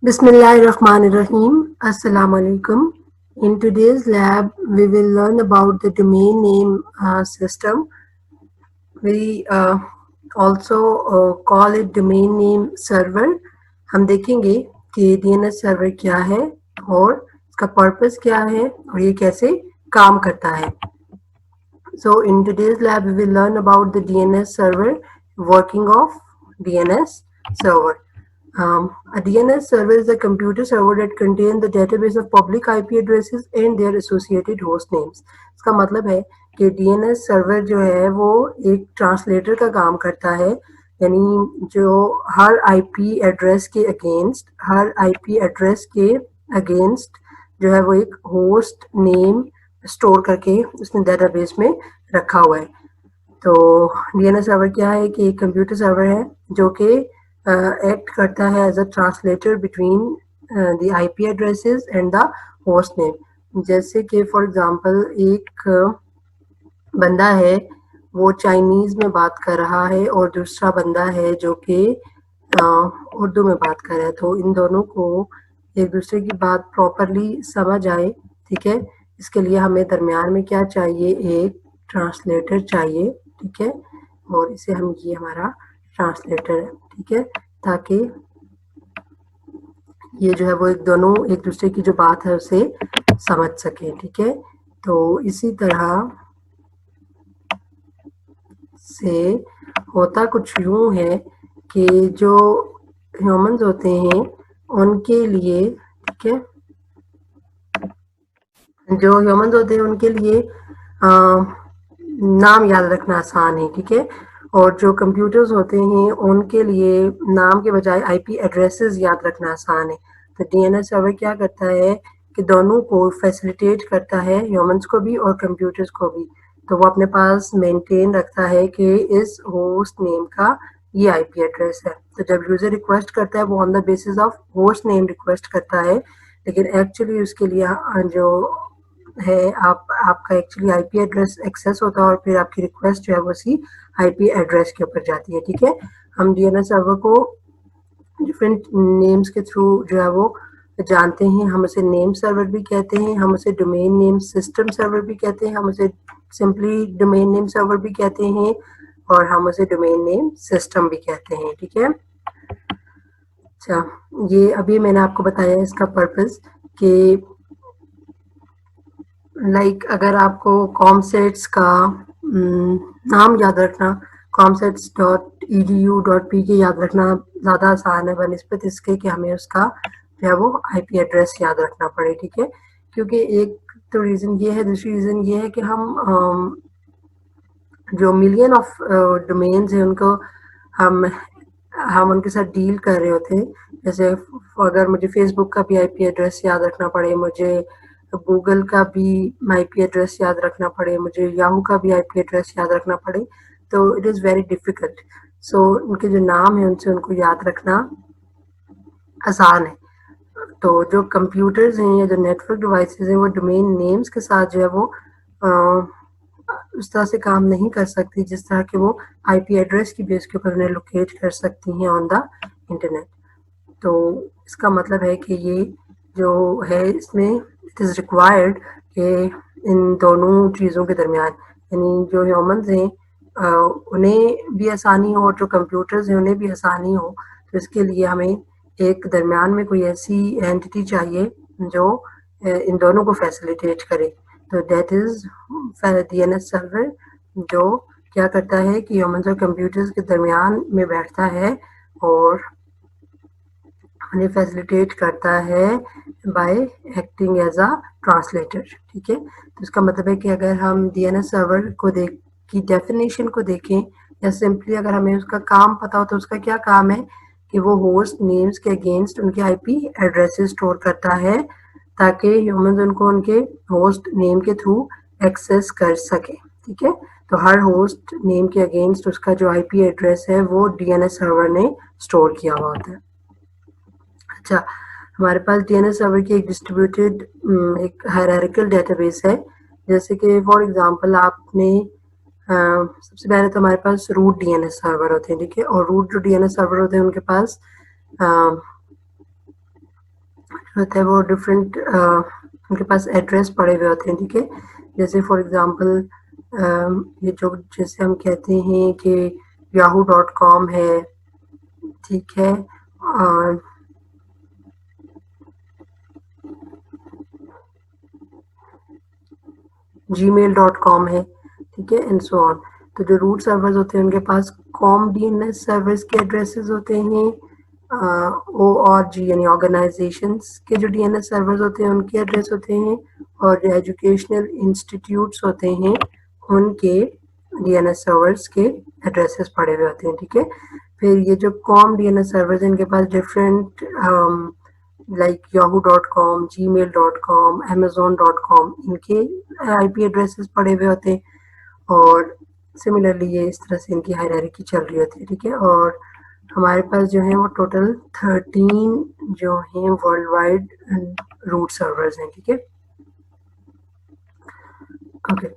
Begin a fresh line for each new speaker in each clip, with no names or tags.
Bismillahirrahmanirrahim. Assalamu alaikum. In today's lab, we will learn about the domain name system. We also call it domain name server. हम देखेंगे कि DNS server क्या है और इसका purpose क्या है और ये कैसे काम करता है. So in today's lab, we will learn about the DNS server, working of DNS server. A DNS server is a computer server that contains the database of public IP addresses and their associated host names. इसका मतलब है कि DNS server जो है वो एक translator का काम करता है, यानी जो हर IP एड्रेस के अगेंस्ट जो है वो एक होस्ट नेम स्टोर करके उसने डेटाबेस में रखा हुआ है. तो DNS सर्वर क्या है कि एक कंप्यूटर सर्वर है जो कि एक्ट करता है as a translator between the IP addresses and the host name. जैसे कि फॉर एग्जांपल एक बंदा है वो चाइनीज में बात कर रहा है और दूसरा बंदा है जो कि उर्दू में बात कर रहा है, तो इन दोनों को एक दूसरे की बात प्रॉपरली समझ आए, ठीक है, इसके लिए हमें दरमियान में क्या चाहिए, एक ट्रांसलेटर चाहिए, ठीक है, और इसे हम ये हमारा ट्रांसलेटर है, ठीक है, ताकि ये जो है वो एक दूसरे की जो बात है उसे समझ सके, ठीक है. तो इसी तरह से होता कुछ यूं है कि जो ह्यूमंस होते हैं उनके लिए, ठीक है, जो ह्यूमंस होते हैं उनके लिए नाम याद रखना आसान है, ठीक है, और जो कंप्यूटर्स होते हैं उनके लिए नाम के बजाय IP एड्रेसेस याद रखना आसान है. तो DNS सर्वर क्या करता है कि दोनों को फैसिलिटेट करता है, ह्यूमंस को भी और कंप्यूटर्स को भी. तो वो अपने पास मेंटेन रखता है कि इस होस्ट नेम का ये IP एड्रेस है. तो जब यूजर रिक्वेस्ट करता है वो on the basis of host name request करता है, लेकिन एक्चुअली उसके लिए जो है आपका एक्चुअली IP एड्रेस एक्सेस होता है और फिर आपकी रिक्वेस्ट जो है वो उसी IP एड्रेस के ऊपर जाती है, ठीक है. हम DNS सर्वर को डिफरेंट नेम्स के थ्रू जो है वो जानते हैं. हम उसे नेम सर्वर भी कहते हैं, हम उसे डोमेन नेम सिस्टम सर्वर भी कहते हैं, हम उसे सिंपली डोमेन नेम सर्वर भी कहते हैं और हम उसे डोमेन नेम सिस्टम भी कहते हैं, ठीक है. अच्छा, ये अभी मैंने आपको बताया इसका पर्पस कि अगर आपको कॉमसेट्स का नाम याद रखना, comsets.edu.pk याद रखना ज़्यादा आसान है बनिस्बत इसके कि हमें उसका जो है वो IP एड्रेस याद रखना पड़े, ठीक है, क्योंकि एक तो रीज़न ये है, दूसरी रीज़न ये है कि हम जो मिलियन ऑफ डोमेन्स हैं उनको हम उनके साथ डील कर रहे होते हैं. जैसे अगर मुझे फेसबुक का भी IP एड्रेस याद रखना पड़े, मुझे गूगल का भी IP एड्रेस याद रखना पड़े, मुझे याहू का भी IP एड्रेस याद रखना पड़े, तो इट इज़ वेरी डिफ़िकल्ट. सो उनके जो नाम है उनसे उनको याद रखना आसान है. तो जो कंप्यूटर्स हैं या जो नेटवर्क डिवाइसेस हैं वो डोमेन नेम्स के साथ जो है वो उस तरह से काम नहीं कर सकती जिस तरह के वो IP एड्रेस की बेस के ऊपर उन्हें लोकेट कर सकती हैं ऑन द इंटरनेट. तो इसका मतलब है कि ये जो है इसमें इट इज़ रिक्वायर्ड कि इन दोनों चीज़ों के दरमियान, यानी जो ह्यूमंस हैं उन्हें भी आसानी हो और जो कंप्यूटर्स हैं उन्हें भी आसानी हो, तो इसके लिए हमें एक दरमियान में कोई ऐसी एंटिटी चाहिए जो इन दोनों को फैसिलिटेट करे. तो दैट इज़ DNS सर्वर, जो क्या करता है कि ह्यूमंस और कंप्यूटर्स के दरमियान में बैठता है और उन्हें फैसिलिटेट करता है by acting as a translator, ठीक है. तो इसका मतलब है कि अगर हम DNS सर्वर को की डेफिनेशन को देखें या सिंपली अगर हमें उसका काम पता हो तो उसका क्या काम है कि वो होस्ट नेम्स के अगेंस्ट उनके IP एड्रेसेस स्टोर करता है ताकि ह्यूमंस उनको उनके होस्ट नेम के थ्रू एक्सेस कर सके, ठीक है. तो हर होस्ट नेम के अगेंस्ट उसका जो IP एड्रेस है वो DNS सर्वर ने स्टोर किया हुआ होता है. अच्छा, हमारे पास DNS सर्वर की एक डिस्ट्रीब्यूटेड एक हायरार्किकल डेटाबेस है. जैसे कि फॉर एग्जांपल आपने सबसे पहले तो हमारे पास रूट DNS सर्वर होते हैं, ठीक है, और रूट जो DNS सर्वर होते हैं उनके पास होता है वो डिफरेंट उनके पास एड्रेस पड़े हुए होते हैं, ठीक है। जैसे फॉर एग्जांपल ये जो जैसे हम कहते हैं कि yahoo.com है, ठीक है, और gmail.com है, ठीक है, एंड सो ऑन। तो जो रूट सर्वर्स होते हैं उनके पास कॉम डीएनएस सर्वर्स के एड्रेसेस होते हैं, ओ और जी यानी ऑर्गेनाइजेशंस के जो डीएनएस सर्वर्स होते हैं उनके एड्रेस होते हैं, और जो एजुकेशनल इंस्टीट्यूट्स होते हैं उनके डीएनएस सर्वर्स के एड्रेसेस पड़े हुए होते हैं, ठीक है। फिर ये जो कॉम डीएनएस सर्वर्स इनके पास different like yahoo.com, gmail.com, amazon.com इनके आईपी एड्रेसेस पड़े हुए होते हैं, और सिमिलरली ये इस तरह से इनकी हायरार्की चल रही होती है, ठीक है। और हमारे पास जो है वो टोटल 13 जो हैं वर्ल्ड वाइड रूट सर्वर्स हैं, ठीक है। ओके,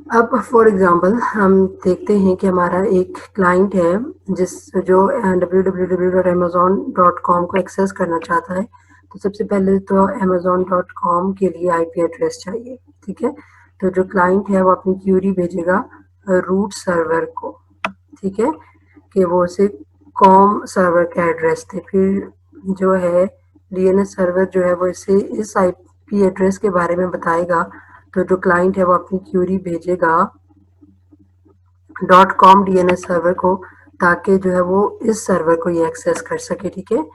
अब फॉर एग्जांपल हम देखते हैं कि हमारा एक क्लाइंट है जिस जो www.amazon.com को एक्सेस करना चाहता है। तो सबसे पहले तो amazon.com के लिए आईपी एड्रेस चाहिए, ठीक है। तो जो क्लाइंट है वो अपनी क्यूरी भेजेगा रूट सर्वर को, ठीक है, कि वो उसे कॉम सर्वर का एड्रेस दे। फिर जो है डीएनएस सर्वर जो है वो इसे इस आईपी एड्रेस के बारे में बताएगा। तो जो क्लाइंट है वो अपनी क्यूरी भेजेगा .com डीएनएस सर्वर को, ताकि जो है वो इस सर्वर को ये एक्सेस कर सके, ठीक है।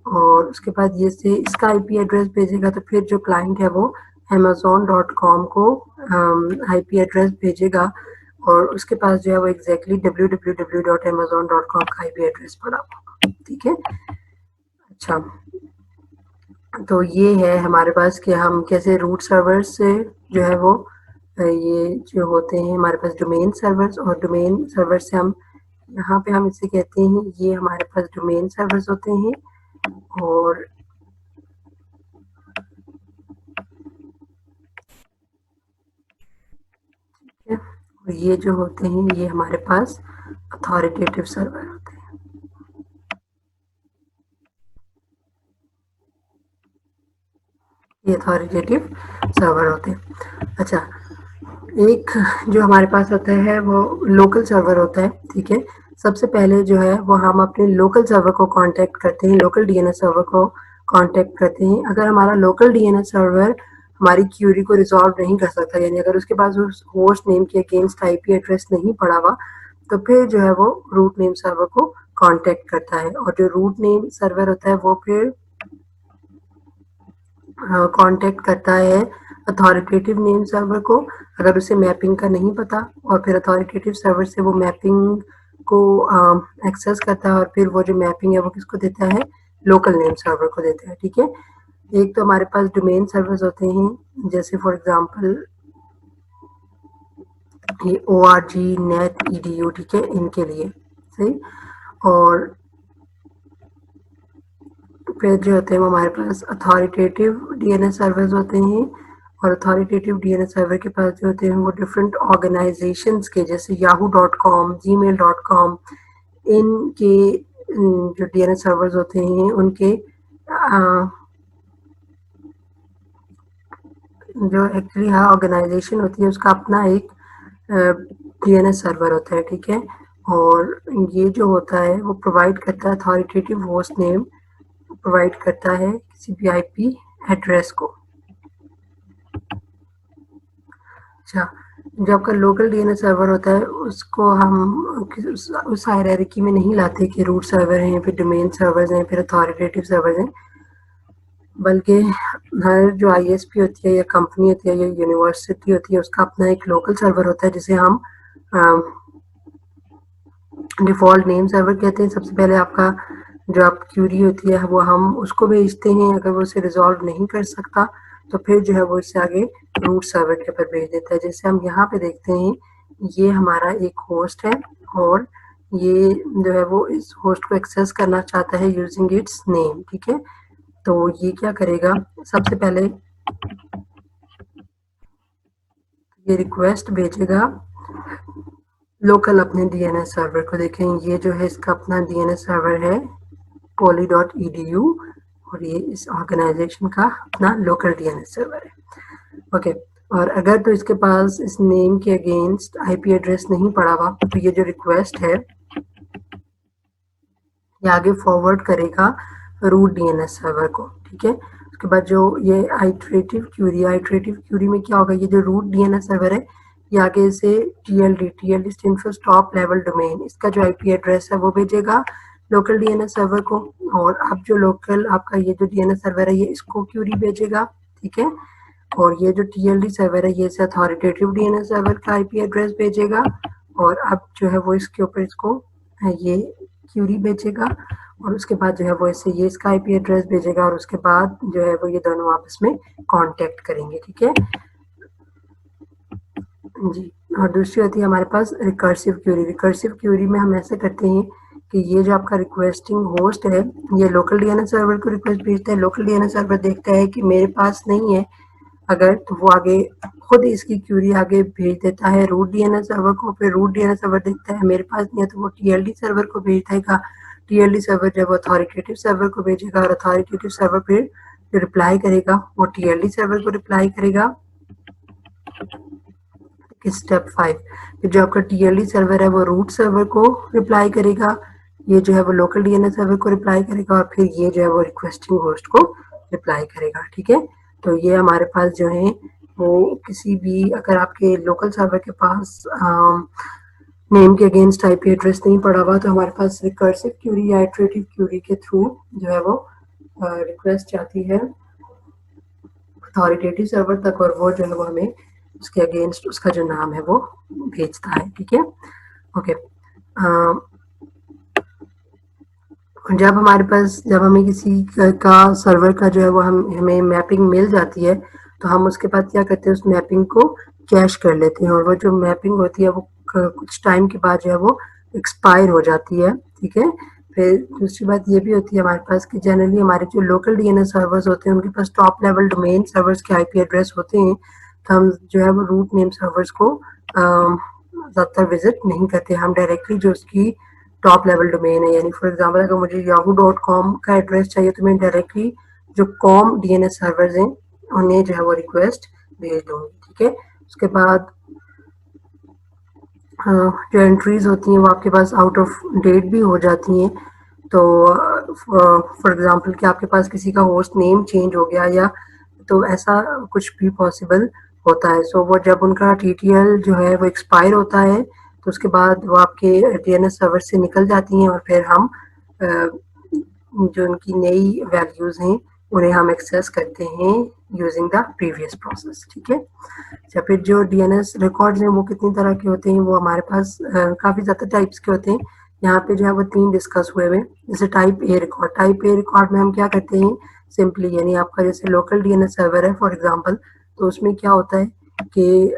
और उसके बाद ये से इसका आईपी एड्रेस भेजेगा, तो फिर जो क्लाइंट है वो amazon.com को आईपी एड्रेस भेजेगा, और उसके पास जो है वो एग्जैक्टली www.amazon.com का आईपी एड्रेस पड़ा होगा, ठीक है। अच्छा, तो ये है हमारे पास कि हम कैसे रूट सर्वर से जो है वो ये जो होते हैं हमारे पास डोमेन सर्वर्स, और डोमेन सर्वर से हम यहाँ पे हम इसे कहते हैं ये हमारे पास डोमेन सर्वर्स होते हैं, और ये जो होते हैं ये हमारे पास अथॉरिटेटिव सर्वर होते हैं। ये अथॉरिटेटिव सर्वर होते हैं। अच्छा, एक जो हमारे पास होता है वो लोकल सर्वर होता है, ठीक है। सबसे पहले जो है वो हम अपने लोकल सर्वर को कांटेक्ट करते हैं, लोकल डीएनएस सर्वर को कांटेक्ट करते हैं। अगर हमारा लोकल डीएनएस सर्वर हमारी क्यूरी को रिजॉल्व नहीं कर सकता, यानी अगर उसके पास उस होस्ट नेम के अगेंस्ट आईपी एड्रेस नहीं पड़ा हुआ, तो फिर जो है वो रूट नेम सर्वर को कांटेक्ट करता है, और जो रूट नेम सर्वर होता है वो फिर कांटेक्ट करता है अथॉरिटेटिव नेम सर्वर को, अगर उसे मैपिंग का नहीं पता, और फिर अथॉरिटेटिव सर्वर से वो मैपिंग को एक्सेस करता है, और फिर वो जो मैपिंग है वो किसको देता है, लोकल नेम सर्वर को देता है, ठीक है। एक तो हमारे पास डोमेन सर्वर्स होते हैं, जैसे फॉर एग्जांपल ये org, net, edu, ठीक है, इनके लिए सही। और फिर जो होते हैं वो हमारे पास अथॉरिटेटिव डीएनएस सर्वर्स होते हैं, और अथॉरिटेटिव डीएनएस सर्वर के पास जो होते हैं वो डिफरेंट ऑर्गेनाइजेशंस के, जैसे yahoo.com, gmail.com इनके जो डीएनएस सर्वर्स होते हैं उनके जो एक्चुअली हाँ ऑर्गेनाइजेशन होती है उसका अपना एक डीएनएस सर्वर होता है, ठीक है। और ये जो होता है वो प्रोवाइड करता है अथॉरिटेटिव होस्ट नेम, प्रोवाइड करता है किसी भी आईपी एड्रेस को। अच्छा, जो आपका लोकल डीएनएस सर्वर होता है उसको हम उस हायरार्की में नहीं लाते कि रूट सर्वर हैं, फिर डोमेन सर्वर्स हैं, फिर अथॉरिटेटिव सर्वर्स हैं, बल्कि हर जो आईएसपी होती है या कंपनी होती है या यूनिवर्सिटी होती है उसका अपना एक लोकल सर्वर होता है, जिसे हम डिफ़ॉल्ट नेम सर्वर कहते हैं। सबसे पहले आपका जो आप क्यूरी होती है वो हम उसको भेजते हैं, अगर वो उसे रिजॉल्व नहीं कर सकता तो फिर जो है वो इससे आगे रूट सर्वर के ऊपर भेज देता है। जैसे हम यहाँ पे देखते हैं ये हमारा एक होस्ट है, और ये जो है वो इस होस्ट को एक्सेस करना चाहता है यूजिंग इट्स नेम, ठीक है। तो ये क्या करेगा, सबसे पहले ये रिक्वेस्ट भेजेगा लोकल अपने डीएनएस सर्वर को। देखें ये जो है इसका अपना डीएनएस सर्वर है poly.edu, और ये इस ऑर्गेनाइजेशन का अपना लोकल डीएनएस सर्वर है। ओके, और अगर तो इसके पास इस नेम के अगेंस्ट आईपी एड्रेस नहीं पड़ा हुआ तो ये जो रिक्वेस्ट है ये आगे फॉरवर्ड करेगा रूट डीएनएस सर्वर को, ठीक है। उसके बाद जो ये आइटरेटिव क्यूरी में क्या होगा, ये जो रूट डीएनएस सर्वर है ये आगे से TLD stand for top level domain, इसका जो आईपी एड्रेस है वो भेजेगा लोकल डीएनएस सर्वर को, और अब जो लोकल आपका ये जो डीएनएस सर्वर है ये इसको क्यूरी भेजेगा, ठीक है। और ये जो टीएलडी सर्वर है ये से अथॉरिटेटिव डीएनएस सर्वर का आईपी एड्रेस भेजेगा, और अब जो है वो इसके ऊपर इसको ये क्यूरी भेजेगा, और उसके बाद जो है वो इससे ये इसका आईपी एड्रेस भेजेगा, और उसके बाद जो है वो ये दोनों आपस में कांटेक्ट करेंगे, ठीक है जी। और दूसरी होती है हमारे पास रिकर्सिव क्यूरी में हम ऐसे करते हैं कि ये जो आपका रिक्वेस्टिंग होस्ट है ये लोकल डीएनएस सर्वर को रिक्वेस्ट भेजता है, लोकल डीएनएस सर्वर देखता है कि मेरे पास नहीं है अगर, तो वो आगे खुद इसकी क्यूरी आगे भेज देता है रूट डीएनएस सर्वर को, फिर रूट डीएनएस सर्वर देखता है मेरे पास नहीं है तो वो टीएलडी सर्वर को भेज देगा, टीएलडी सर्वर जब अथॉरिटेटिव सर्वर को भेजेगा, और अथॉरिटेटिव सर्वर फिर जो रिप्लाई करेगा वो टीएलडी सर्वर को रिप्लाई करेगा। स्टेप 5 जो आपका टीएलडी सर्वर है वो रूट सर्वर को रिप्लाई करेगा, ये जो है वो लोकल डीएनएस सर्वर को रिप्लाई करेगा, और फिर ये जो है वो रिक्वेस्टिंग होस्ट को रिप्लाई करेगा, ठीक है। तो ये हमारे पास जो है वो किसी भी अगर आपके लोकल सर्वर के पास नेम के अगेंस्ट आईपी एड्रेस नहीं पड़ा हुआ तो हमारे पास रिकर्सिव क्यूरी या इटरेटिव क्यूरी के थ्रू जो है वो रिक्वेस्ट जाती है अथॉरिटेटिव सर्वर तक, और वो जो है वो हमें उसके अगेंस्ट उसका जो नाम है वो भेजता है, ठीक है। ओके, जब हमारे पास जब हमें किसी का सर्वर का जो है वो हमें मैपिंग मिल जाती है तो हम उसके बाद क्या करते हैं उस मैपिंग को कैश कर लेते हैं, और वो जो मैपिंग होती है वो कुछ टाइम के बाद जो है वो एक्सपायर हो जाती है, ठीक है। फिर दूसरी बात ये भी होती है हमारे पास कि जनरली हमारे जो लोकल डीएनएस सर्वर्स होते हैं उनके पास टॉप लेवल डोमेन सर्वर्स के आईपी एड्रेस होते हैं, तो हम जो है वो रूट नेम सर्वर्स को ज़्यादातर विजिट नहीं करते, हम डायरेक्टली जो उसकी टॉप लेवल डोमेन है, यानी फॉर एग्जांपल अगर मुझे yahoo.com का एड्रेस चाहिए तो मैं डायरेक्टली जो कॉम डीएनएस सर्वर्स हैं उन्हें जो है वो रिक्वेस्ट भेज दूंगी, ठीक है। उसके बाद जो एंट्रीज होती हैं वो आपके पास आउट ऑफ डेट भी हो जाती हैं, तो फॉर एग्जांपल कि आपके पास किसी का होस्ट नेम चेंज हो गया या तो ऐसा कुछ भी पॉसिबल होता है। सो वो जब उनका टीटीएल जो है वो एक्सपायर होता है तो उसके बाद वो आपके डीएनएस सर्वर से निकल जाती हैं, और फिर हम जो उनकी नई वैल्यूज हैं उन्हें हम एक्सेस करते हैं यूजिंग द प्रीवियस प्रोसेस, ठीक है। या फिर जो डीएनएस रिकॉर्ड्स हैं वो कितनी तरह के होते हैं, वो हमारे पास काफ़ी ज़्यादा टाइप्स के होते हैं। यहाँ पे जो है वो 3 डिस्कस हुए हुए, जैसे टाइप ए रिकॉर्ड में हम क्या करते हैं सिंपली, यानी आपका जैसे लोकल डीएनएस सर्वर है फॉर एग्जांपल, तो उसमें क्या होता है कि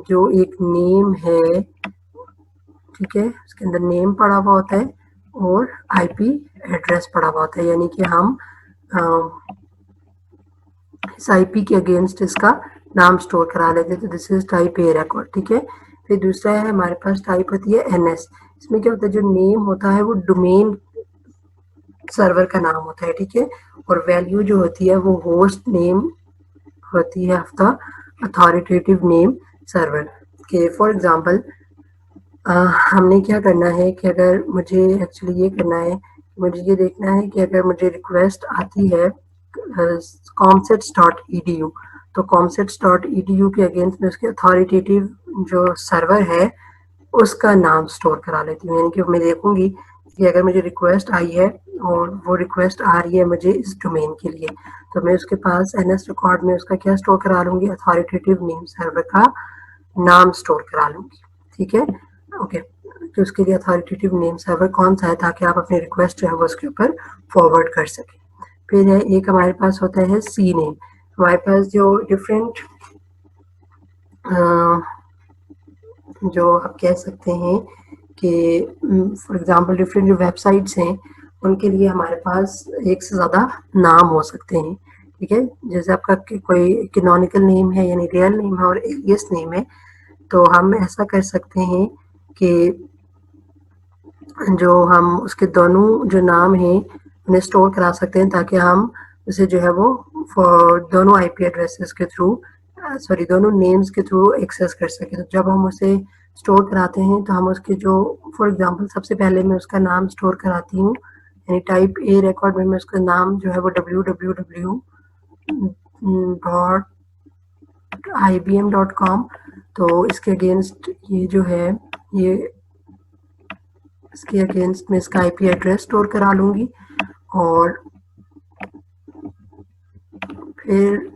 जो एक नेम है, ठीक है, उसके अंदर नेम पड़ा हुआ होता है और आईपी एड्रेस पड़ा हुआ होता है, यानी कि हम इस आईपी के अगेंस्ट इसका नाम स्टोर करा लेते हैं, तो this is type A record, ठीक है। फिर दूसरा है हमारे पास टाइप होती है एनएस, इसमें क्या होता है जो नेम होता है वो डोमेन सर्वर का नाम होता है, ठीक है, और वैल्यू जो होती है वो होस्ट नेम होती है of the authoritative name server के। फॉर एग्जांपल हमने क्या करना है कि अगर मुझे एक्चुअली ये करना है, मुझे ये देखना है कि अगर मुझे रिक्वेस्ट आती है comsets.edu, तो comsets.edu के अगेंस्ट में उसके अथॉरिटेटिव जो सर्वर है उसका नाम स्टोर करा लेती हूँ, यानी कि मैं देखूंगी कि अगर मुझे रिक्वेस्ट आई है और वो रिक्वेस्ट आ रही है मुझे इस डोमेन के लिए, तो मैं उसके पास एनएस रिकॉर्ड में उसका क्या स्टोर करा लूंगी, अथॉरिटेटिव नेम सर्वर का नाम स्टोर करा लूंगी, ठीक है। ओके, तो उसके लिए अथॉरिटेटिव नेम सर्वर कौन सा है ताकि आप अपनी रिक्वेस्ट जो है वो उसके ऊपर फॉरवर्ड कर सकें। फिर है एक हमारे पास होता है सी नेम, हमारे पास जो डिफरेंट जो आप कह सकते हैं कि फॉर एग्जांपल डिफरेंट जो वेबसाइट्स हैं उनके लिए हमारे पास एक से ज़्यादा नाम हो सकते हैं, ठीक है। जैसे आपका कोई कैनोनिकल नेम है यानी रियल नेम है और एलियस नेम है, तो हम ऐसा कर सकते हैं कि जो हम उसके दोनों जो नाम हैं उन्हें स्टोर करा सकते हैं ताकि हम उसे जो है वो फॉर दोनों आईपी एड्रेसेस के थ्रू दोनों नेम्स के थ्रू एक्सेस कर सके। तो जब हम उसे स्टोर कराते हैं तो हम उसके जो फॉर एग्जांपल सबसे पहले मैं उसका नाम स्टोर कराती हूँ, यानी टाइप ए रिकॉर्ड में मैं उसका नाम जो है वो www.ibm.com, तो इसके अगेंस्ट ये जो है ये इसके अगेंस्ट में इसका आईपी एड्रेस स्टोर करा लूंगी। और फिर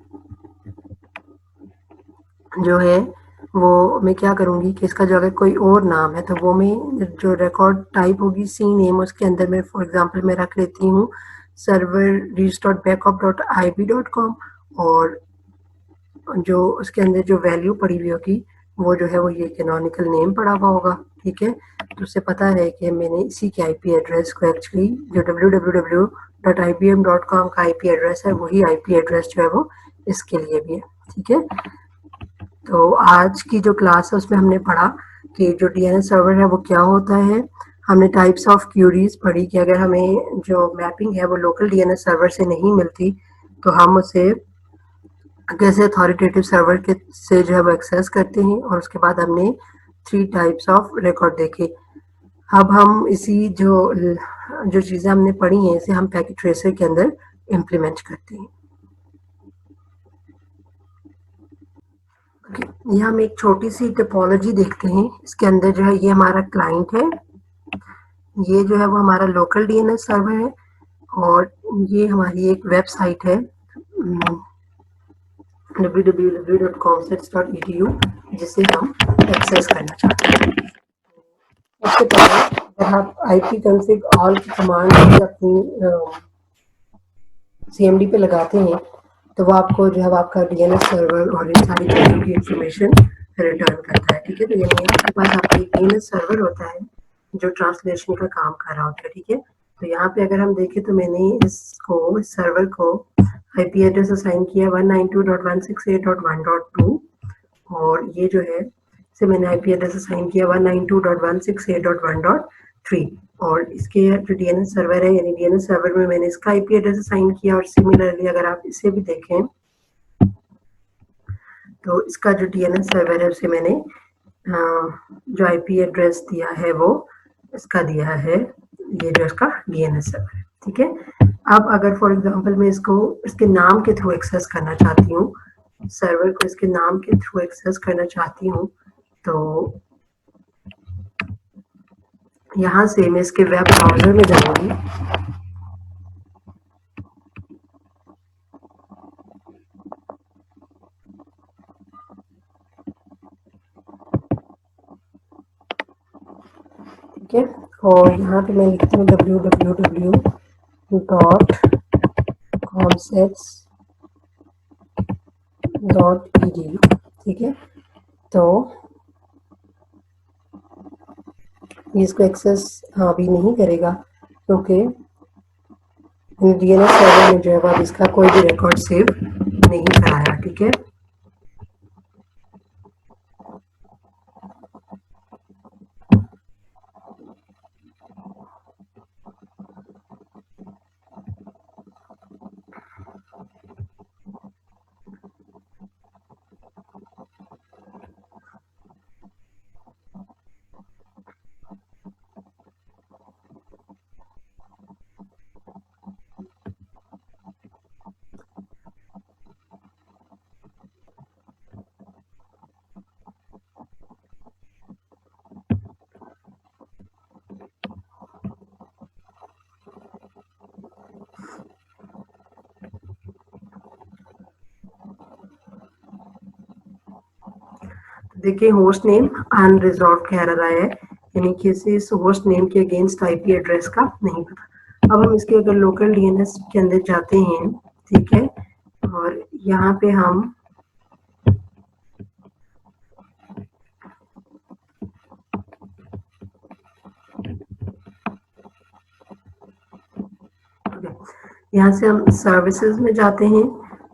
जो है वो मैं क्या करूँगी कि इसका जो अगर कोई और नाम है तो वो मैं जो रिकॉर्ड टाइप होगी सी नेम उसके अंदर मैं फॉर एग्जांपल मैं रख लेती हूँ server.backup.ib.com, और जो उसके अंदर जो वैल्यू पड़ी हुई होगी वो जो है वो ये कैनोनिकल नेम पड़ा हुआ होगा। ठीक है, तो उससे पता है कि मैंने इसी के आईपी एड्रेस को एक्चुअली जो www.ibm.com का आईपी एड्रेस है वही आईपी एड्रेस जो है वो इसके लिए भी है। ठीक है, तो आज की जो क्लास है उसमें हमने पढ़ा कि जो डीएनएस सर्वर है वो क्या होता है। हमने टाइप्स ऑफ क्यूरीज पढ़ी कि अगर हमें जो मैपिंग है वो लोकल डीएनएस सर्वर से नहीं मिलती तो हम उसे कैसे अथॉरिटेटिव सर्वर के से जो है वो एक्सेस करते हैं। और उसके बाद हमने 3 टाइप्स ऑफ रिकॉर्ड देखे। अब हम इसी जो चीज़ें हमने पढ़ी हैं इसे हम पैकेट ट्रेसर के अंदर इम्प्लीमेंट करते हैं। यहाँ हम एक छोटी सी टोपोलॉजी देखते हैं। इसके अंदर जो है ये हमारा क्लाइंट है, ये जो है वो हमारा लोकल डीएनएस सर्वर है, और ये हमारी एक वेबसाइट है www.comsets.edu जिसे हम एक्सेस करना चाहते हैं। सबसे पहले अगर आप ipconfig all की कमांड अपनी CMD पे लगाते हैं तो वो आपको जो है आपका डीएनएस सर्वर और इन सारी चीज़ों की इंफॉर्मेशन रिटर्न करता है। ठीक है, तो यानी आपके पास आपका एक डीएनएस सर्वर होता है जो ट्रांसलेशन का काम कर रहा होता है। ठीक है, तो यहाँ पे अगर हम देखें तो मैंने इस सर्वर को आईपी एड्रेस असाइन किया 192.168.1.2, और ये जो है इसे मैंने आईपी एड्रेस असाइन किया 192.168.1.3, और इसके जो डीएनएस सर्वर है यानी डीएनएस सर्वर में मैंने इसका आईपी एड्रेस असाइन किया। और सिमिलरली अगर आप इसे भी देखें तो इसका जो डीएनएस सर्वर है उसे मैंने जो आईपी एड्रेस दिया है वो इसका दिया है, ये जो इसका डीएनएस सर्वर है। ठीक है, अब अगर फॉर एग्जांपल मैं इसको इसके नाम के थ्रू एक्सेस करना चाहती हूँ, सर्वर को इसके नाम के थ्रू एक्सेस करना चाहती हूँ, तो यहाँ से मैं इसके वेब ब्राउजर में जाऊंगी। ठीक है, और यहाँ पे मैं लिखती हूँ www.comsets.edu। ठीक है, तो ये इसको एक्सेस अभी नहीं करेगा क्योंकि डीएनएस सर्वर में जो है अब इसका कोई भी रिकॉर्ड सेव नहीं कराया। ठीक है, देखिए होस्ट नेम अनरिजॉल्व कह रहा है, यानी कि इस होस्ट नेम के अगेंस्ट आईपी एड्रेस का नहीं पता। अब हम इसके अगर लोकल डीएनएस के अंदर जाते हैं, ठीक है, और यहाँ पे हम यहाँ से हम सर्विसेज में जाते हैं।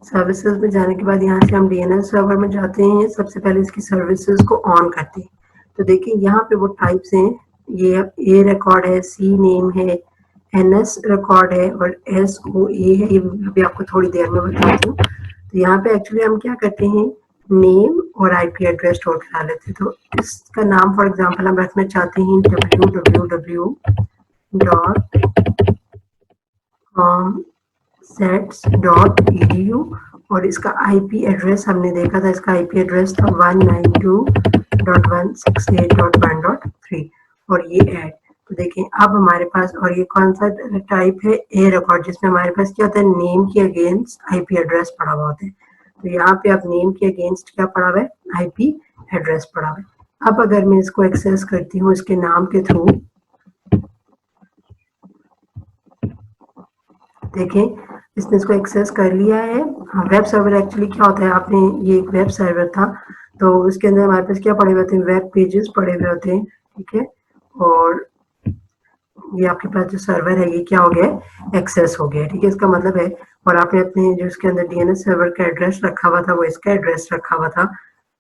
सर्विसेज में जाने के बाद यहाँ से हम डीएनएस सर्वर में जाते हैं। सबसे पहले इसकी सर्विसेज को ऑन करते हैं। तो देखिए यहाँ पे वो टाइप्स हैं, ये ए रिकॉर्ड है, सी नेम है, NS रिकॉर्ड है और SOA है, ये अभी आपको थोड़ी देर में बताती हूँ। तो यहाँ पे एक्चुअली हम क्या करते हैं, नेम और IP एड्रेस स्टोर करा लेते हैं। तो इसका नाम फॉर एग्जांपल हम रखना चाहते हैं www.sets.edu और इसका IP एड्रेस हमने देखा था, इसका IP एड्रेस था 192.168.1.3 और ये ऐड। तो देखें अब हमारे पास, और ये कौन सा टाइप है, ए रिकॉर्ड, जिसमें हमारे पास क्या होता है, नेम के अगेंस्ट IP एड्रेस पड़ा हुआ होता है। तो यहाँ पे अब नेम के अगेंस्ट क्या पड़ा हुआ है, IP एड्रेस पड़ा हुआ है। अब अगर मैं इसको एक्सेस करती हूँ इसके नाम के थ्रू, देखें इसने इसको एक्सेस कर लिया है। वेब सर्वर एक्चुअली क्या होता है, आपने, ये एक वेब सर्वर था, तो उसके अंदर हमारे पास क्या पड़े हुए होते हैं, वेब पेजेस पड़े हुए होते हैं, ठीक है। और ये आपके पास जो सर्वर है ये क्या हो गया, एक्सेस हो गया, ठीक है, इसका मतलब है। और आपने अपने जो इसके अंदर DNS सर्वर का एड्रेस रखा हुआ था वो इसका एड्रेस रखा हुआ था।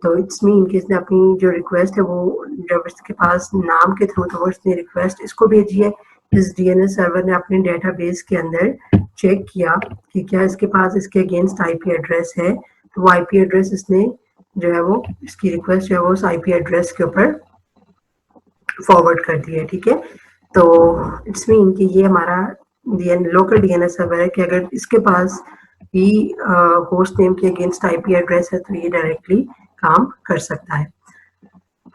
तो इट्स मीन कि इसने अपनी जो रिक्वेस्ट है वो, जब इसके पास नाम के थ्रू तो वो इसने रिक्वेस्ट इसको भेजी है, इस DNS सर्वर ने अपने डेटाबेस के अंदर चेक किया कि क्या इसके पास इसके अगेंस्ट IP एड्रेस है, तो वो IP एड्रेस इसने जो है वो, इसकी रिक्वेस्ट जो है वो उस IP एड्रेस के ऊपर फॉरवर्ड कर दी है, ठीक है। तो इट्स मीन कि ये हमारा लोकल DNS सर्वर है कि अगर इसके पास भी होस्ट नेम के अगेंस्ट IP एड्रेस है तो ये डायरेक्टली काम कर सकता है।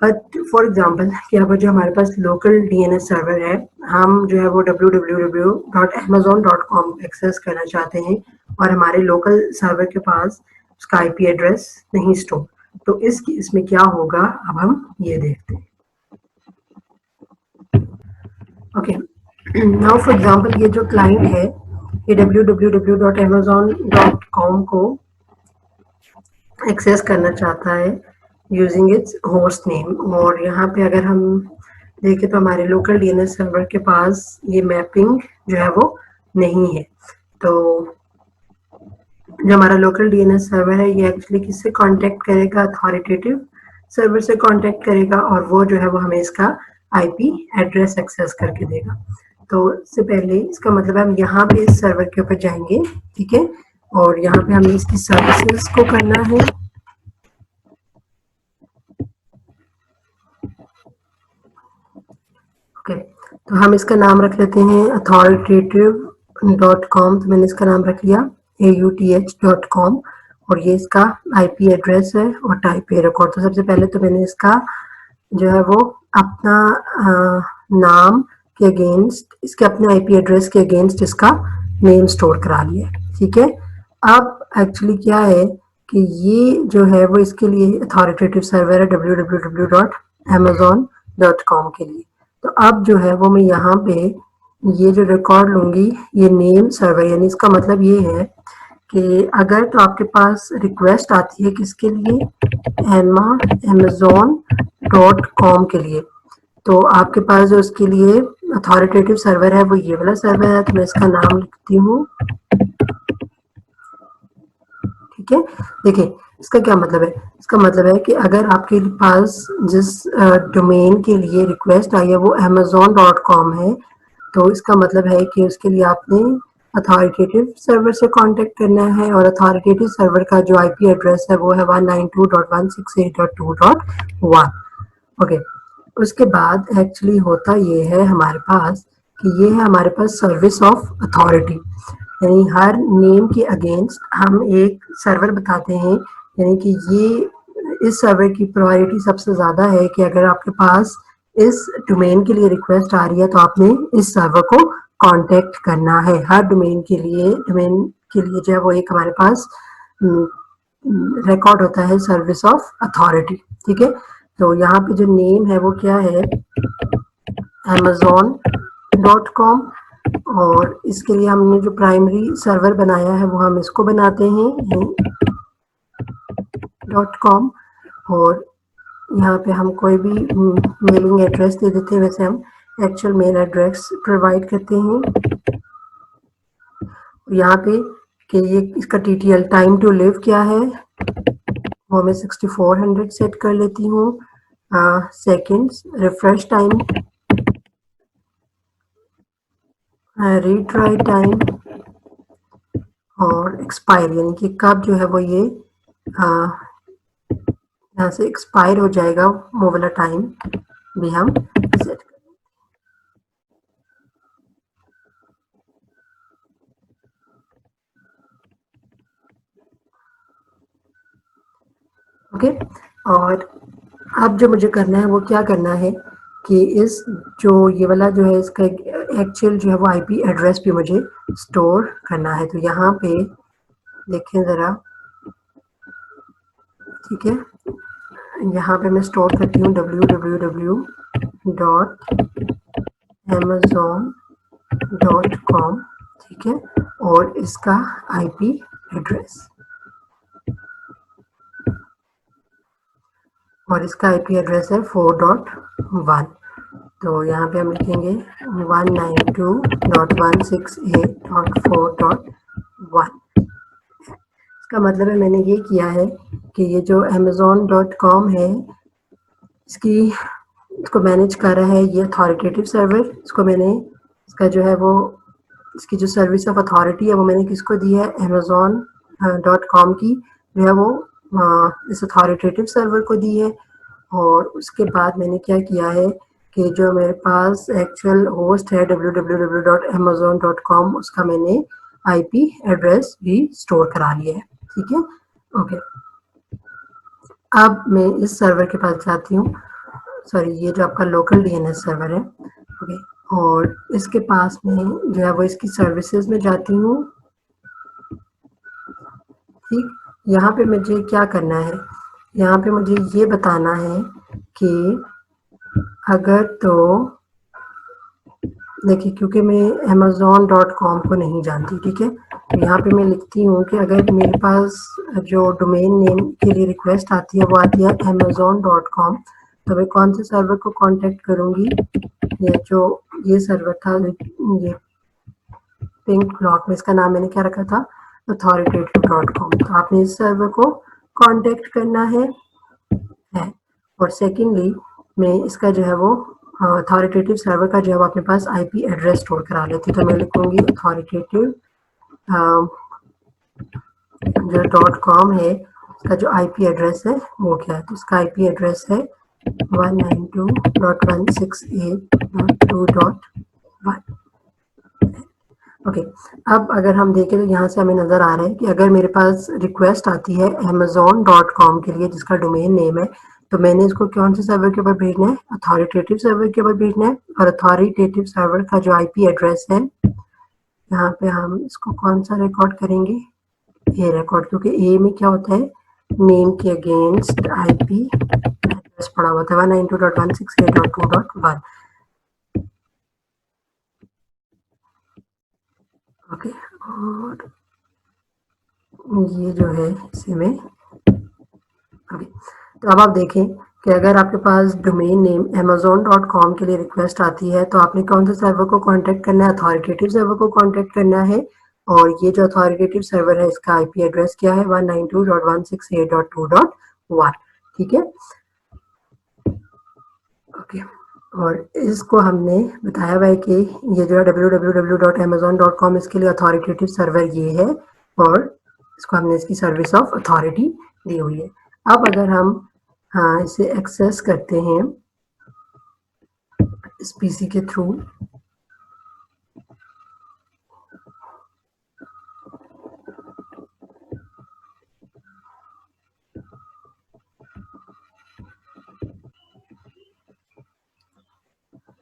बट फॉर एग्जांपल कि अगर जो हमारे पास लोकल DNS सर्वर है, हम जो है वो www.amazon.com एक्सेस करना चाहते हैं और हमारे लोकल सर्वर के पास उसका IP एड्रेस नहीं स्टोर, तो इस केस में क्या होगा, अब हम ये देखते हैं। ओके, नाउ फॉर एग्जांपल ये जो क्लाइंट है ये www.amazon.com को एक्सेस करना चाहता है यूजिंग इट्स होस्ट नेम, और यहाँ पे अगर हम देखें तो हमारे लोकल DNS सर्वर के पास ये मैपिंग जो है वो नहीं है। तो जो हमारा लोकल DNS सर्वर है ये एक्चुअली किससे कांटेक्ट करेगा, अथॉरिटेटिव सर्वर से कांटेक्ट करेगा और वो जो है वो हमें इसका IP एड्रेस एक्सेस करके देगा। तो इससे पहले इसका मतलब हम यहाँ पे इस सर्वर के ऊपर जाएंगे, ठीक है, और यहाँ पे हमें इसकी सर्विसेज को करना है। ओके, तो हम इसका नाम रख लेते हैं authoritative.com, तो मैंने इसका नाम रख लिया AUTH.com और ये इसका IP एड्रेस है और टाइप ए रिकॉर्ड। तो सबसे पहले तो मैंने इसका जो है वो अपना नाम के अगेंस्ट, इसके अपने IP एड्रेस के अगेंस्ट इसका नेम स्टोर करा लिया, ठीक है। अब एक्चुअली क्या है कि ये जो है वो इसके लिए अथॉरिटेटिव सर्वर है www.amazon.com के लिए। तो अब जो है वो मैं यहाँ पे ये जो रिकॉर्ड लूंगी, ये नेम सर्वर, यानी इसका मतलब ये है कि अगर तो आपके पास रिक्वेस्ट आती है किसके लिए, amazon.com के लिए, तो आपके पास जो उसके लिए अथॉरिटेटिव सर्वर है वो ये वाला सर्वर है। तो मैं इसका नाम लिखती हूँ, ठीक है। देखिए इसका क्या मतलब है, इसका मतलब है कि अगर आपके पास जिस डोमेन के लिए रिक्वेस्ट आई है वो amazon.com है, तो इसका मतलब है कि उसके लिए आपने अथॉरिटेटिव सर्वर से कांटेक्ट करना है और अथॉरिटेटिव सर्वर का जो IP एड्रेस है वो है 192.168.2.1। ओके, उसके बाद एक्चुअली होता ये है हमारे पास कि ये है हमारे पास सर्विस ऑफ अथॉरिटी, यानी हर नेम के अगेंस्ट हम एक सर्वर बताते हैं, यानी कि ये इस सर्वर की प्रायोरिटी सबसे ज़्यादा है कि अगर आपके पास इस डोमेन के लिए रिक्वेस्ट आ रही है तो आपने इस सर्वर को कांटेक्ट करना है। हर डोमेन के लिए जो है वो एक हमारे पास रिकॉर्ड होता है सर्विस ऑफ अथॉरिटी, ठीक है। तो यहाँ पे जो नेम है वो क्या है, amazon.com, और इसके लिए हमने जो प्राइमरी सर्वर बनाया है वो हम इसको बनाते हैं .com, और यहाँ पे हम कोई भी मेलिंग एड्रेस दे देते हैं, वैसे हम एक्चुअल मेल एड्रेस प्रोवाइड करते हैं यहाँ पे कि ये इसका TTL टाइम टू लिव क्या है वो मैं 6400 सेट कर लेती हूँ। Seconds refresh time retry time और एक्सपायर, यानी कि कब जो है वो ये यहाँ से एक्सपायर हो जाएगा वो वाला टाइम भी हम सेट करें। ओके, और अब जो मुझे करना है वो क्या करना है कि इस जो ये वाला जो है इसका एक्चुअल जो है वो आईपी एड्रेस भी मुझे स्टोर करना है। तो यहाँ पे देखें ज़रा, ठीक है, यहाँ पे मैं स्टोर करती हूँ www.amazon.com, ठीक है, और इसका आईपी एड्रेस, और इसका आईपी एड्रेस है 4.1। तो यहाँ पे हम लिखेंगे 192.168.4.1। इसका मतलब है मैंने ये किया है कि ये जो amazon.com है इसको मैनेज कर रहा है ये अथॉरिटेटिव सर्वर। इसको मैंने इसका जो है वो इसकी जो सर्विस ऑफ अथॉरिटी है वो मैंने किसको दी है, amazon.com की जो है वो इस अथॉरिटेटिव सर्वर को दी है। और उसके बाद मैंने क्या किया है कि जो मेरे पास एक्चुअल होस्ट है www.amazon.com उसका मैंने आईपी एड्रेस भी स्टोर करा लिया है, ठीक है। ओके, अब मैं इस सर्वर के पास जाती हूँ, सॉरी ये जो आपका लोकल डीएनएस सर्वर है, ओके, और इसके पास में जो है वो इसकी सर्विसेज में जाती हूँ, ठीक। यहाँ पे मुझे क्या करना है, यहाँ पे मुझे ये बताना है कि अगर तो देखिए, क्योंकि मैं amazon.com को नहीं जानती, ठीक है, तो यहाँ पे मैं लिखती हूँ कि अगर मेरे पास जो डोमेन नेम के लिए रिक्वेस्ट आती है वो आती है amazon.com, तो मैं कौन से सर्वर को कांटेक्ट करूँगी, ये जो ये सर्वर था, ये पिंक ब्लॉक में इसका नाम मैंने क्या रखा था, authoritative.com। तो आपने इस सर्वर को कांटेक्ट करना है। और सेकेंडली मैं इसका जो है वो अथॉरिटेटिव सर्वर का जो है वो अपने पास आईपी एड्रेस स्टोर करा लेती। तो मैं लिखूंगी अथॉरिटेटिव जो .com है उसका जो आईपी एड्रेस है वो क्या है, तो उसका आईपी एड्रेस है 192.168.2.1। ओके, अब अगर हम देखें तो यहाँ से हमें नज़र आ रहा है कि अगर मेरे पास रिक्वेस्ट आती है amazon.com के लिए जिसका डोमेन नेम है, तो मैंने इसको कौन से सर्वर के ऊपर भेजना है, अथॉरिटेटिव सर्वर के ऊपर भेजना है। और अथॉरिटेटिव सर्वर का जो आईपी एड्रेस है, यहाँ पे हम इसको कौन सा रिकॉर्ड करेंगे, ए रिकॉर्ड, क्योंकि ए में क्या होता है, नेम के अगेंस्ट आईपी एड्रेस पड़ा हुआ था 192.168.2.1। ओके, और ये जो है इसे में ओके। तो अब आप देखें कि अगर आपके पास डोमेन नेम amazon.com के लिए रिक्वेस्ट आती है तो आपने कौन से सर्वर को कांटेक्ट करना है, अथॉरिटेटिव सर्वर को कांटेक्ट करना है। और ये जो अथॉरिटेटिव सर्वर है इसका आईपी एड्रेस क्या है, 192.168.2.1, ठीक है। ओके, और इसको हमने बताया हुआ है कि ये जो है www.amazon.com इसके लिए अथॉरिटेटिव सर्वर ये है, और इसको हमने इसकी सर्विस ऑफ अथॉरिटी दी हुई है। अब अगर हम इसे एक्सेस करते हैं इस पीसी के थ्रू,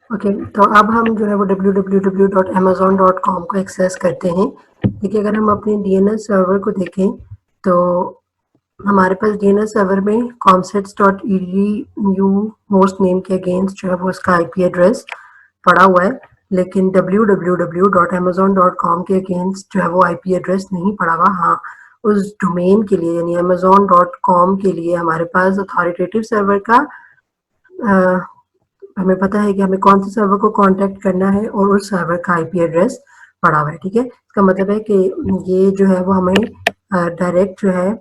ओके, तो अब हम जो है वो www.amazon.com को एक्सेस करते हैं। देखिए, अगर हम अपने डीएनएस सर्वर को देखें तो हमारे पास डीएनएस सर्वर में comsets.edu होस्ट नेम के अगेंस्ट जो है वो उसका आईपी एड्रेस पड़ा हुआ है, लेकिन www.amazon.com के अगेंस्ट जो है वो आईपी एड्रेस नहीं पड़ा हुआ। हाँ, उस डोमेन के लिए यानी amazon.com के लिए हमारे पास अथॉरिटेटिव सर्वर का हमें पता है कि हमें कौन से सर्वर को कांटेक्ट करना है और उस सर्वर का आईपी एड्रेस पड़ा हुआ है, ठीक है। इसका मतलब है कि ये जो है वो हमें डायरेक्ट जो है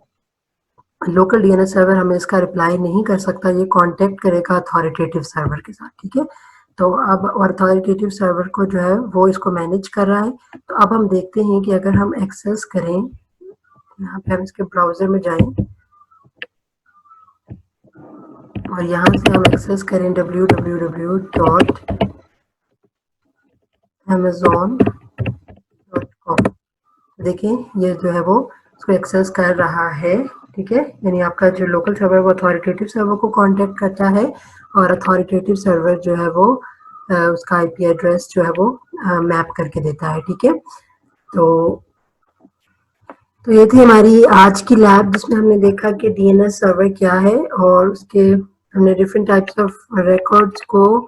लोकल डीएनएस सर्वर हमें इसका रिप्लाई नहीं कर सकता, ये कांटेक्ट करेगा अथॉरिटेटिव सर्वर के साथ, ठीक है। तो अब अथॉरिटेटिव सर्वर को जो है वो इसको मैनेज कर रहा है। तो अब हम देखते हैं कि अगर हम एक्सेस करें, यहाँ पे हम इसके ब्राउजर में जाएं और यहाँ से हम एक्सेस करें www.amazon.com। देखिए ये जो है वो उसको एक्सेस कर रहा है, ठीक है। यानी आपका जो लोकल सर्वर वो अथॉरिटेटिव सर्वर को कांटेक्ट करता है और अथॉरिटेटिव सर्वर जो है वो उसका आईपी एड्रेस जो है वो मैप करके देता है, ठीक है। तो ये थी हमारी आज की लैब, जिसमें हमने देखा कि डीएनएस सर्वर क्या है और उसके हमने डिफरेंट टाइप्स ऑफ रिकॉर्ड्स को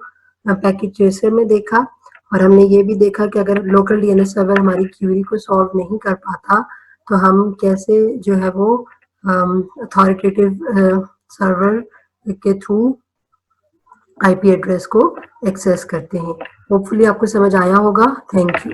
पैकेट ट्रेसर में देखा। और हमने ये भी देखा कि अगर लोकल डीएनएस सर्वर हमारी क्यूरी को सॉल्व नहीं कर पाता तो हम कैसे जो है वो अथॉरिटेटिव सर्वर के थ्रू आईपी एड्रेस को एक्सेस करते हैं। होपफुली आपको समझ आया होगा। Thank you.